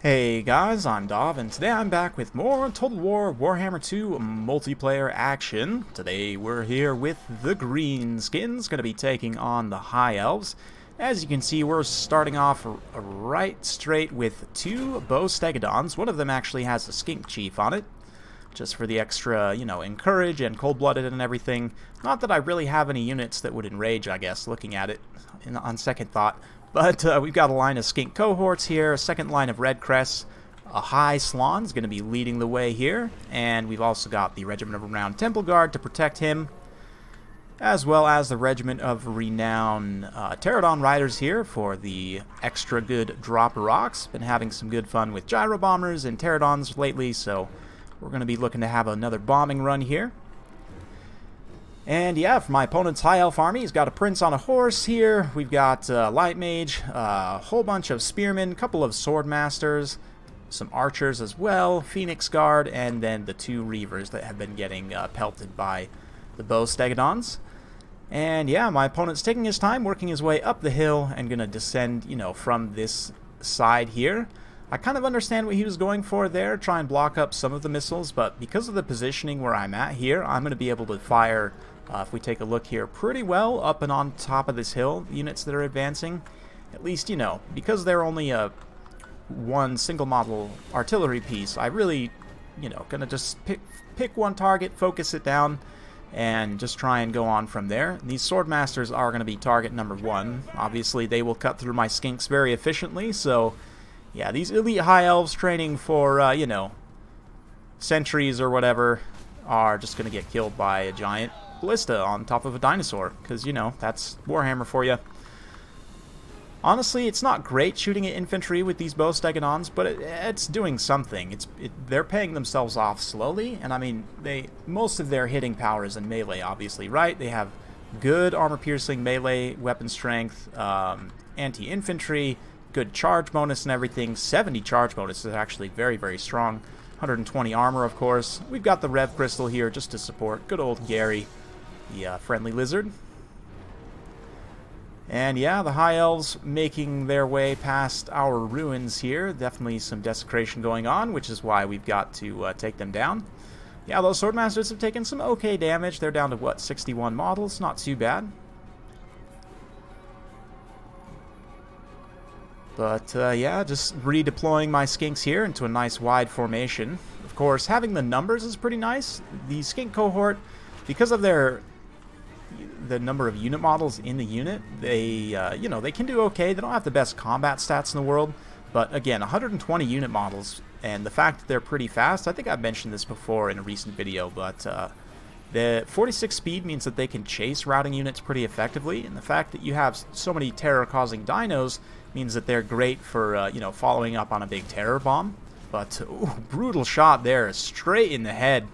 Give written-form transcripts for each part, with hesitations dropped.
Hey guys, I'm Dov, and today I'm back with more Total War Warhammer 2 multiplayer action. Today we're here with the green skins, going to be taking on the High Elves. As you can see, we're starting off right straight with two BALLISTA-DONS. One of them actually has a skink chief on it, just for the extra, encourage and cold-blooded and everything. Not that I really have any units that would enrage, I guess, looking at it on second thought. But we've got a line of skink cohorts here, a second line of red crests, a high Slon's going to be leading the way here, and we've also got the Regiment of Renown Temple Guard to protect him, as well as the Regiment of Renown Pterodon Riders here for the extra good drop rocks. Been having some good fun with gyro bombers and pterodons lately, so we're going to be looking to have another bombing run here. And yeah, for my opponent's High Elf army, he's got a Prince on a horse here. We've got Light Mage, a whole bunch of Spearmen, a couple of Sword Masters, some Archers as well, Phoenix Guard, and then the two Reavers that have been getting pelted by the BALLISTA-DONS. And yeah, my opponent's taking his time, working his way up the hill, and going to descend, from this side here. I kind of understand what he was going for there, try and block up some of the missiles, but because of the positioning where I'm at here, I'm going to be able to fire, if we take a look here, pretty well up and on top of this hill, the units that are advancing. At least, because they're only a one single model artillery piece, I really, going to just pick one target, focus it down, and just try and go on from there. And these Sword Masters are going to be target number one. Obviously, they will cut through my skinks very efficiently, so yeah, these elite High Elves training for, centuries or whatever are just going to get killed by a giant ballista on top of a dinosaur, because, that's Warhammer for you. Honestly, it's not great shooting at infantry with these BALLISTA-DONS, but it's doing something. They're paying themselves off slowly, and I mean, most of their hitting power is in melee, obviously, right? They have good armor-piercing melee weapon strength, anti-infantry, good charge bonus and everything. 70 charge bonus is actually very, very strong. 120 armor, of course. We've got the Rev Crystal here just to support good old Gary, the friendly lizard. And yeah, the High Elves making their way past our ruins here. Definitely some desecration going on, which is why we've got to take them down. Yeah, those Swordmasters have taken some okay damage. They're down to, what, 61 models? Not too bad. But yeah, just redeploying my skinks here into a nice wide formation. Of course, having the numbers is pretty nice. The skink cohort, because of the number of unit models in the unit, they they can do okay. They don't have the best combat stats in the world, but again, 120 unit models, and the fact that they're pretty fast. I think I've mentioned this before in a recent video, but the 46 speed means that they can chase routing units pretty effectively, and the fact that you have so many terror-causing dinos means that they're great for, following up on a big terror bomb. But, ooh, brutal shot there, straight in the head.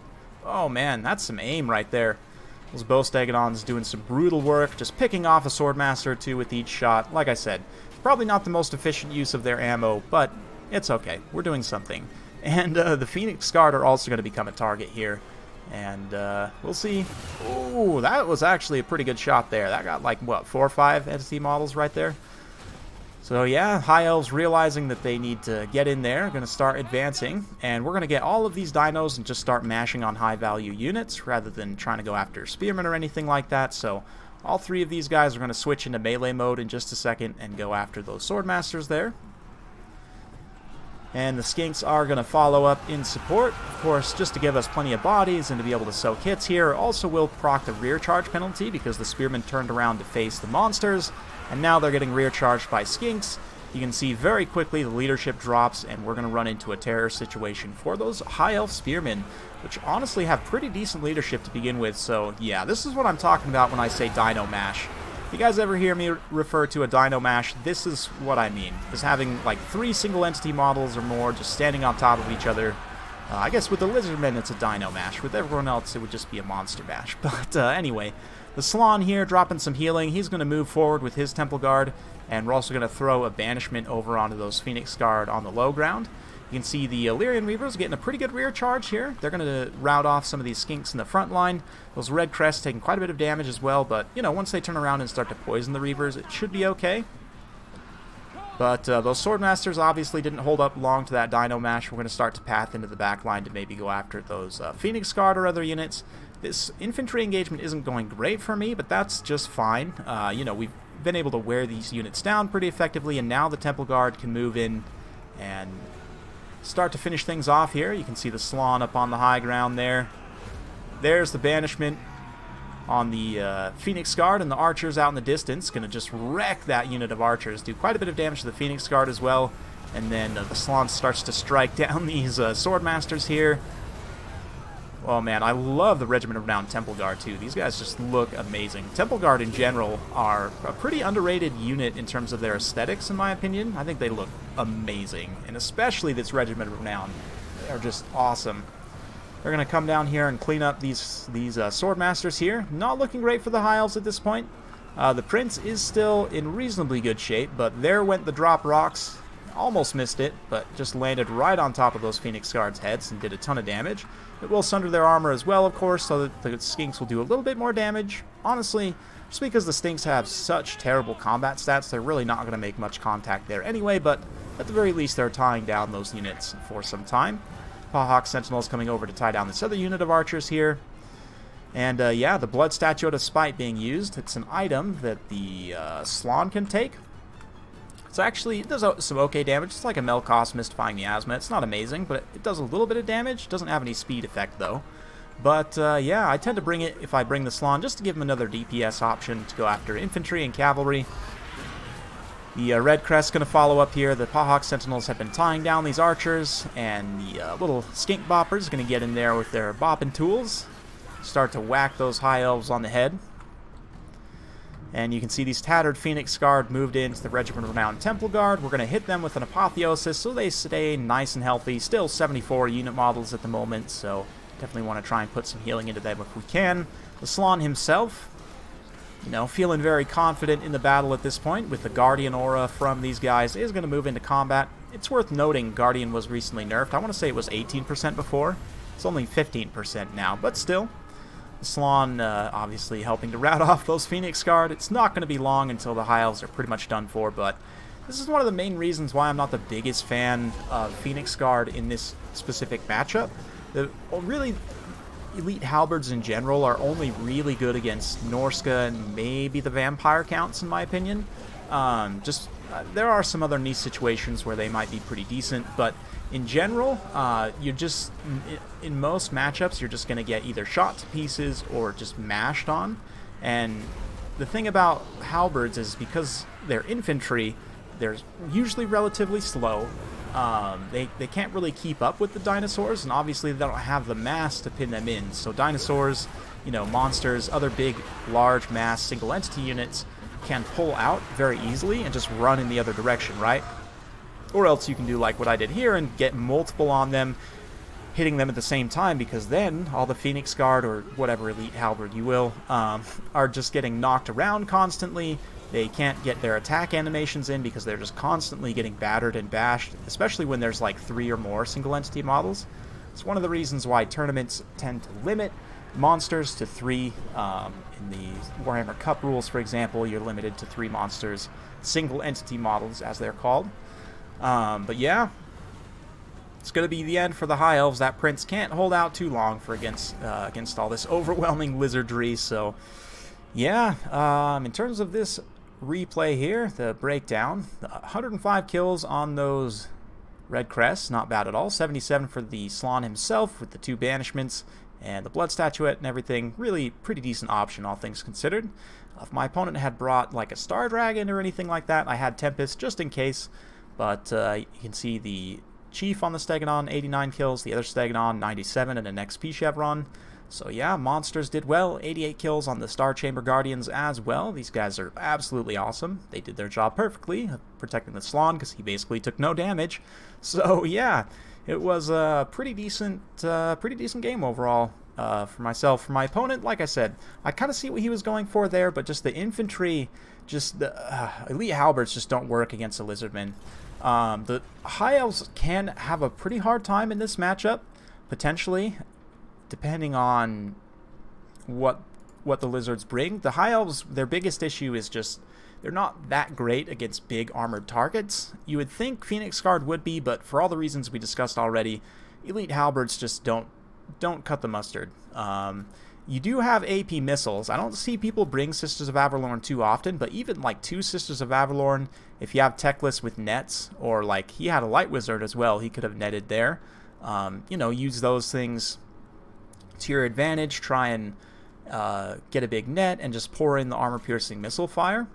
Oh man, that's some aim right there. Those BALLISTA-DONS doing some brutal work, just picking off a Swordmaster or two with each shot. Like I said, probably not the most efficient use of their ammo, but it's okay. We're doing something. And the Phoenix Guard are also going to become a target here. And we'll see. Ooh, that was actually a pretty good shot there. That got like, what, 4 or 5 entity models right there? So yeah, High Elves realizing that they need to get in there, going to start advancing, and we're going to get all of these dinos and just start mashing on high-value units rather than trying to go after Spearmen or anything like that. So all three of these guys are going to switch into melee mode in just a second and go after those Swordmasters there. And the skinks are going to follow up in support, of course, just to give us plenty of bodies and to be able to soak hits here. Also will proc the rear charge penalty because the Spearmen turned around to face the monsters, and now they're getting rear charged by skinks. You can see very quickly the leadership drops, and we're going to run into a terror situation for those High Elf Spearmen, which honestly have pretty decent leadership to begin with. So yeah, this is what I'm talking about when I say Dino Mash. If you guys ever hear me refer to a Dino Mash, this is what I mean. Is having like 3 single entity models or more just standing on top of each other. I guess with the Lizardmen it's a Dino Mash. With everyone else it would just be a Monster Mash. But anyway, the Slon here dropping some healing. He's going to move forward with his Temple Guard. And we're also going to throw a Banishment over onto those Phoenix Guard on the low ground. You can see the Illyrian Reavers getting a pretty good rear charge here. They're going to rout off some of these skinks in the front line. Those Red Crests taking quite a bit of damage as well, but, once they turn around and start to poison the Reavers, it should be okay. But those Swordmasters obviously didn't hold up long to that Dino Mash. We're going to start to path into the back line to maybe go after those Phoenix Guard or other units. This infantry engagement isn't going great for me, but that's just fine. You know, we've been able to wear these units down pretty effectively, and now the Temple Guard can move in and start to finish things off here. You can see the Slann up on the high ground there. There's the Banishment on the Phoenix Guard, and the Archers out in the distance. Going to just wreck that unit of Archers. Do quite a bit of damage to the Phoenix Guard as well. And then the Slann starts to strike down these Swordmasters here. Oh man, I love the Regiment of Renown Temple Guard too. These guys just look amazing. Temple Guard in general are a pretty underrated unit in terms of their aesthetics, in my opinion. I think they look amazing, and especially this Regiment of Renown. They are just awesome. They're going to come down here and clean up these Swordmasters here. Not looking great for the High Elves at this point. The Prince is still in reasonably good shape, but there went the drop rocks. Almost missed it, but just landed right on top of those Phoenix Guards' heads and did a ton of damage. It will sunder their armor as well, of course, so that the Skinks will do a little bit more damage. Honestly, just because the Skinks have such terrible combat stats, they're really not going to make much contact there anyway, but at the very least, they're tying down those units for some time. Pawhawk Sentinels coming over to tie down this other unit of Archers here. And yeah, the Blood Statuette of Spite being used. It's an item that the Slann can take. It's actually, it does some okay damage. It's like a Melkos Mystifying Miasma. It's not amazing, but it does a little bit of damage. It doesn't have any speed effect, though. But, yeah, I tend to bring it if I bring the Slann, just to give him another DPS option to go after infantry and cavalry. The Red Crest's going to follow up here. The Pawhawk Sentinels have been tying down these Archers, and the little Skink Boppers going to get in there with their bopping tools. Start to whack those High Elves on the head. And you can see these tattered Phoenix Guard moved into the Regiment of Renown Temple Guard. We're going to hit them with an Apotheosis so they stay nice and healthy. Still 74 unit models at the moment, so definitely want to try and put some healing into them if we can. The Slann himself, you know, feeling very confident in the battle at this point with the Guardian aura from these guys, is going to move into combat. It's worth noting Guardian was recently nerfed. I want to say it was 18% before. It's only 15% now, but still. Slann obviously helping to rout off those Phoenix Guard. It's not going to be long until the High Elves are pretty much done for, but this is one of the main reasons why I'm not the biggest fan of Phoenix Guard in this specific matchup. The really elite halberds in general are only really good against Norska and maybe the Vampire Counts, in my opinion. There are some other niche situations where they might be pretty decent, but in general, you're just, in most matchups, you're just going to get either shot to pieces or just mashed on. And the thing about halberds is because they're infantry, they're usually relatively slow. They can't really keep up with the dinosaurs, and obviously they don't have the mass to pin them in. So dinosaurs, you know, monsters, other big, large mass single entity units can pull out very easily and just run in the other direction, right? Or else you can do like what I did here and get multiple on them, hitting them at the same time, because then all the Phoenix Guard, or whatever elite halberd you will, are just getting knocked around constantly. They can't get their attack animations in because they're just constantly getting battered and bashed, especially when there's like 3 or more single entity models. It's one of the reasons why tournaments tend to limit monsters to 3. In the Warhammer Cup rules, for example, you're limited to 3 monsters, single entity models as they're called. But yeah, it's going to be the end for the High Elves. That Prince can't hold out too long for against all this overwhelming lizardry. So yeah, in terms of this replay here, the breakdown, 105 kills on those Red Crests, not bad at all. 77 for the Slann himself with the 2 banishments and the Blood Statuette and everything. Really pretty decent option, all things considered. If my opponent had brought like a Star Dragon or anything like that, I had Tempest just in case. But you can see the Chief on the Stegodon, 89 kills, the other Stegodon, 97, and an XP Chevron. So yeah, monsters did well. 88 kills on the Star Chamber Guardians as well. These guys are absolutely awesome. They did their job perfectly, protecting the Slann because he basically took no damage. So yeah, it was a pretty decent game overall for myself. For my opponent, like I said, I kind of see what he was going for there, but just the infantry, just the elite halberds just don't work against the Lizardmen. The High Elves can have a pretty hard time in this matchup, potentially, depending on what the Lizards bring. The High Elves, their biggest issue is just they're not that great against big armored targets. You would think Phoenix Guard would be, but for all the reasons we discussed already, elite halberds just don't cut the mustard. You do have AP missiles. I don't see people bring Sisters of Avalorn too often, but even like 2 Sisters of Avalorn, if you have Teclis with nets, or like he had a Light Wizard as well, he could have netted there. You know, use those things to your advantage, try and get a big net and just pour in the armor-piercing missile fire.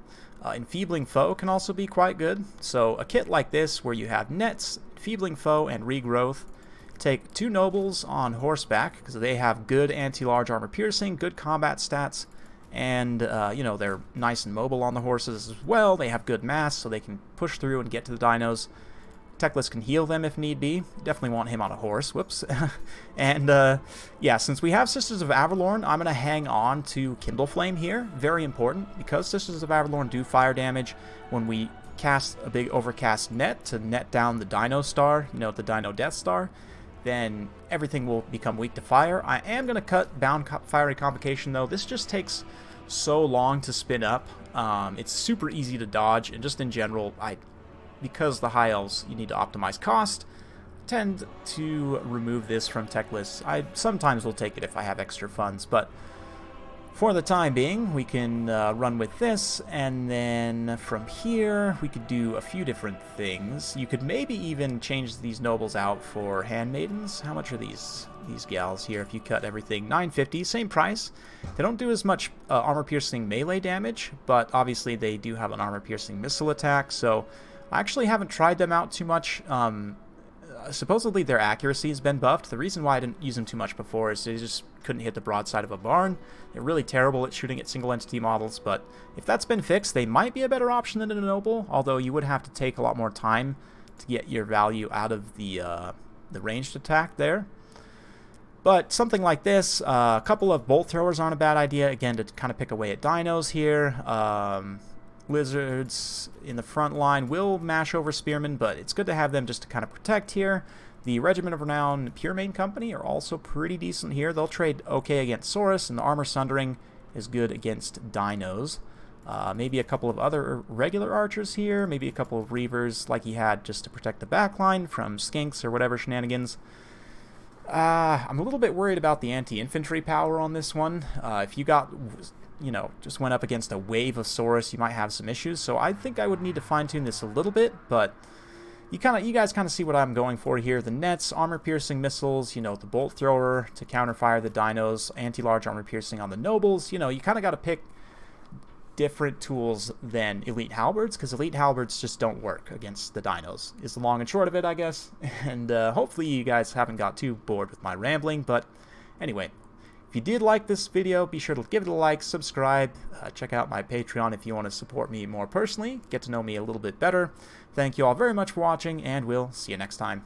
Enfeebling Foe can also be quite good. So a kit like this where you have nets, Enfeebling Foe, and regrowth. Take 2 nobles on horseback because they have good anti-large armor piercing, good combat stats, and you know, they're nice and mobile on the horses as well. They have good mass, so they can push through and get to the dinos. Teclis can heal them if need be. Definitely want him on a horse. Whoops. And yeah, since we have Sisters of Avalorn, I'm going to hang on to Kindle Flame here. Very important, because Sisters of Avalorn do fire damage when we cast a big overcast net to net down the Dino Star, you know, the Dino Death Star. Then everything will become weak to fire. I am going to cut Bound Fiery Convocation, though. This just takes so long to spin up. It's super easy to dodge, and just in general, because the High Elves, you need to optimize cost, tend to remove this from tech lists. I sometimes will take it if I have extra funds, but for the time being, we can run with this, and then from here, we could do a few different things. You could maybe even change these nobles out for handmaidens. How much are these gals here? If you cut everything, $9.50, same price. They don't do as much armor-piercing melee damage, but obviously they do have an armor-piercing missile attack, so I actually haven't tried them out too much. Supposedly their accuracy has been buffed. The reason why I didn't use them too much before is they just couldn't hit the broadside of a barn. They're really terrible at shooting at single entity models, but if that's been fixed, they might be a better option than a noble, although you would have to take a lot more time to get your value out of the ranged attack there. But something like this, a couple of bolt throwers aren't a bad idea, again, to kind of pick away at dinos here. Lizards in the front line will mash over spearmen, but it's good to have them just to kind of protect here. The Regiment of Renown Pure Main Company are also pretty decent here. They'll trade okay against Saurus, and the Armor Sundering is good against dinos. Maybe a couple of other regular archers here, maybe a couple of reavers like he had just to protect the backline from skinks or whatever shenanigans. I'm a little bit worried about the anti-infantry power on this one. If you got, you know, just went up against a wave of Saurus, you might have some issues. So I think I would need to fine-tune this a little bit, but you guys kind of see what I'm going for here. The nets, armor-piercing missiles, you know, the bolt thrower to counterfire the dinos, anti-large armor-piercing on the nobles. You know, you kind of got to pick different tools than elite halberds, because elite halberds just don't work against the dinos, is the long and short of it, I guess. And hopefully you guys haven't got too bored with my rambling, but anyway, if you did like this video, be sure to give it a like, subscribe, check out my Patreon if you want to support me more personally, get to know me a little bit better. Thank you all very much for watching, and we'll see you next time.